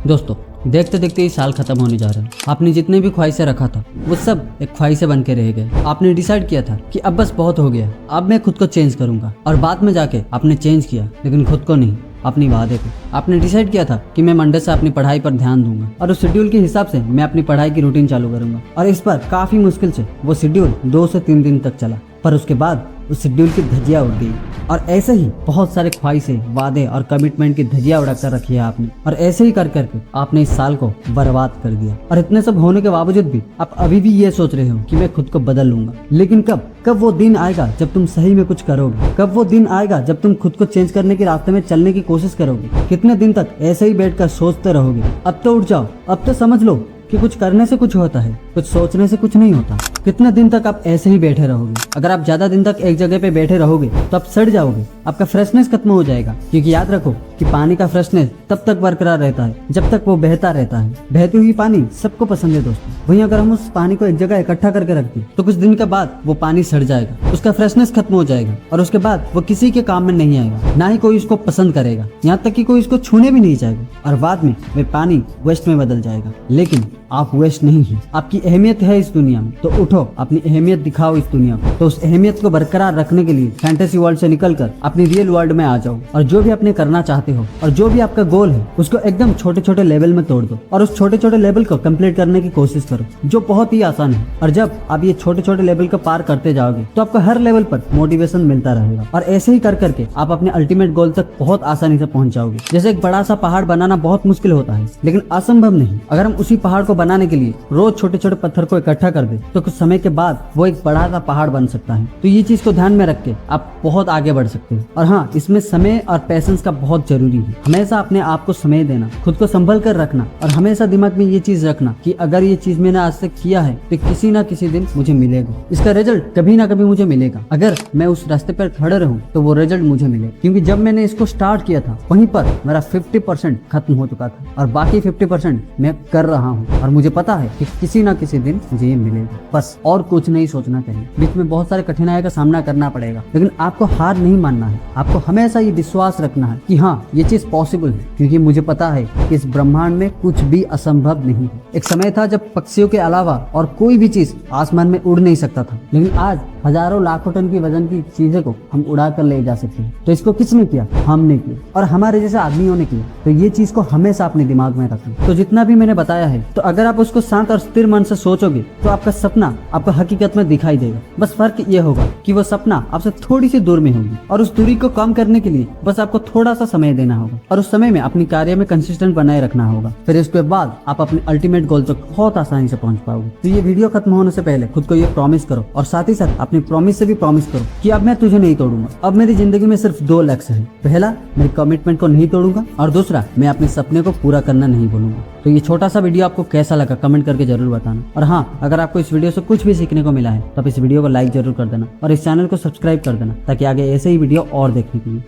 दोस्तों, देखते देखते ये साल खत्म होने जा रहा है। आपने जितने भी ख्वाहिशें रखा था वो सब एक ख्वाहिशें बन के रह गए। आपने डिसाइड किया था कि अब बस बहुत हो गया, अब मैं खुद को चेंज करूंगा, और बाद में जाके आपने चेंज किया, लेकिन खुद को नहीं, अपनी वादे को। आपने डिसाइड किया था कि मैं मंडे से अपनी पढ़ाई पर ध्यान दूंगा और उस शेड्यूल के हिसाब से मैं अपनी पढ़ाई की रूटीन चालू करूंगा, और इस पर काफी मुश्किल से वो शेड्यूल 2 से 3 दिन तक चला, पर उसके बाद उस शेड्यूल की धज्जियां उड़ गई। और ऐसे ही बहुत सारे ख्वाहिशें, वादे और कमिटमेंट की धज्जियां उड़ा कर रखी है आपने, और ऐसे ही कर करके आपने इस साल को बर्बाद कर दिया। और इतने सब होने के बावजूद भी आप अभी भी ये सोच रहे हो कि मैं खुद को बदल लूंगा, लेकिन कब वो दिन आएगा जब तुम सही में कुछ करोगे? कब वो दिन आएगा जब तुम खुद को चेंज करने के रास्ते में चलने की कोशिश करोगे? कितने दिन तक ऐसे ही बैठकर सोचते रहोगे? अब तो उठ जाओ, अब तो समझ लो कि कुछ करने से कुछ होता है, कुछ सोचने से कुछ नहीं होता। कितने दिन तक आप ऐसे ही बैठे रहोगे? अगर आप ज्यादा दिन तक एक जगह पे बैठे रहोगे तो आप सड़ जाओगे, आपका फ्रेशनेस खत्म हो जाएगा। क्योंकि याद रखो कि पानी का फ्रेशनेस तब तक बरकरार रहता है जब तक वो बहता रहता है। बहती हुई पानी सबको पसंद है दोस्तों। वहीं अगर हम उस पानी को एक जगह इकट्ठा करके रख दें तो कुछ दिन के बाद वो पानी सड़ जाएगा, उसका फ्रेशनेस खत्म हो जाएगा, और उसके बाद वो किसी के काम में नहीं आएगा, ना ही कोई उसको पसंद करेगा, यहाँ तक कि कोई उसको छूने भी नहीं चाहेगा, और बाद में वे पानी वेस्ट में बदल जाएगा। लेकिन आप वेस्ट नहीं है, आपकी अहमियत है इस दुनिया में, तो उठो, अपनी अहमियत दिखाओ इस दुनिया को। तो उस अहमियत को बरकरार रखने के लिए फैंटेसी वर्ल्ड से निकलकर अपनी रियल वर्ल्ड में आ जाओ, और जो भी अपने करना चाहते हो और जो भी आपका गोल है उसको एकदम छोटे छोटे लेवल में तोड़ दो, और उस छोटे छोटे लेवल को कंप्लीट करने की कोशिश करो, जो बहुत ही आसान है। और जब आप ये छोटे छोटे लेवल को पार करते जाओगे तो आपको हर लेवल पर मोटिवेशन मिलता रहेगा, और ऐसे ही कर करके आप अपने अल्टीमेट गोल तक बहुत आसानी से पहुंच जाओगे। जैसे एक बड़ा सा पहाड़ बनाना बहुत मुश्किल होता है, लेकिन असंभव नहीं। अगर हम उसी पहाड़ को बनाने के लिए रोज छोटे छोटे पत्थर को इकट्ठा कर दे तो कुछ समय के बाद वो एक बड़ा सा पहाड़ बन सकता है। तो ये चीज को ध्यान में रख के आप बहुत आगे बढ़ सकते हो। और हाँ, इसमें समय और पैसेंस का बहुत जरूरी है। हमेशा अपने आप को समय देना, खुद को संभल कर रखना, और हमेशा दिमाग में ये चीज रखना कि अगर ये चीज मैंने आज तक किया है तो किसी ना किसी दिन मुझे मिलेगा, इसका रिजल्ट कभी ना कभी मुझे मिलेगा। अगर मैं उस रास्ते पर खड़े रहूं तो वो रिजल्ट मुझे मिलेगा। क्योंकि जब मैंने इसको स्टार्ट किया था वहीं पर मेरा 50% खत्म हो चुका था, और बाकी 50% मैं कर रहा हूँ, और मुझे पता है कि किसी ना किसी दिन मुझे ये मिलेगा। बस और कुछ नहीं सोचना चाहिए। बीच में बहुत सारे कठिनाइयों का सामना करना पड़ेगा, लेकिन आपको हार नहीं मानना है। आपको हमेशा ये विश्वास रखना है कि हाँ, ये चीज पॉसिबल है, क्योंकि मुझे पता है कि इस ब्रह्मांड में कुछ भी असंभव नहीं है। एक समय था जब पक्षियों के अलावा और कोई भी चीज आसमान में उड़ नहीं सकता था, लेकिन आज हजारों लाखों टन की वजन की चीजें को हम उड़ा कर ले जा सकते हैं। तो इसको किसने किया? हमने किया, और हमारे जैसे आदमियों ने किया। तो ये चीज को हमेशा अपने दिमाग में रखें। तो जितना भी मैंने बताया है, तो अगर आप उसको शांत और स्थिर मन से सोचोगे तो आपका सपना आपको हकीकत में दिखाई देगा। बस फर्क ये होगा कि वो सपना आपसे थोड़ी सी दूर में होगी, और उस दूरी को कम करने के लिए बस आपको थोड़ा सा समय देना होगा, और उस समय में अपनी कार्य में कंसिस्टेंट बनाए रखना होगा। फिर इसके बाद आप अपने अल्टीमेट गोल तक बहुत आसानी से पहुंच पाओगे। तो ये वीडियो खत्म होने से पहले खुद को ये प्रॉमिस करो, और साथ ही साथ अपनी प्रॉमिस से भी प्रॉमिस करो कि अब मैं तुझे नहीं तोड़ूंगा। अब मेरी जिंदगी में सिर्फ 2 लक्ष्य है। पहला, मेरे कमिटमेंट को नहीं तोड़ूंगा, और दूसरा, मैं अपने सपने को पूरा करना नहीं भूलूंगा। तो ये छोटा सा वीडियो आपको कैसा लगा कमेंट करके जरूर बताना। और हाँ, अगर आपको इस वीडियो से कुछ भी सीखने को मिला है तो आप इस वीडियो को लाइक जरूर कर देना, और इस चैनल को सब्सक्राइब कर देना, ताकि आगे ऐसे ही वीडियो और देखने के लिए।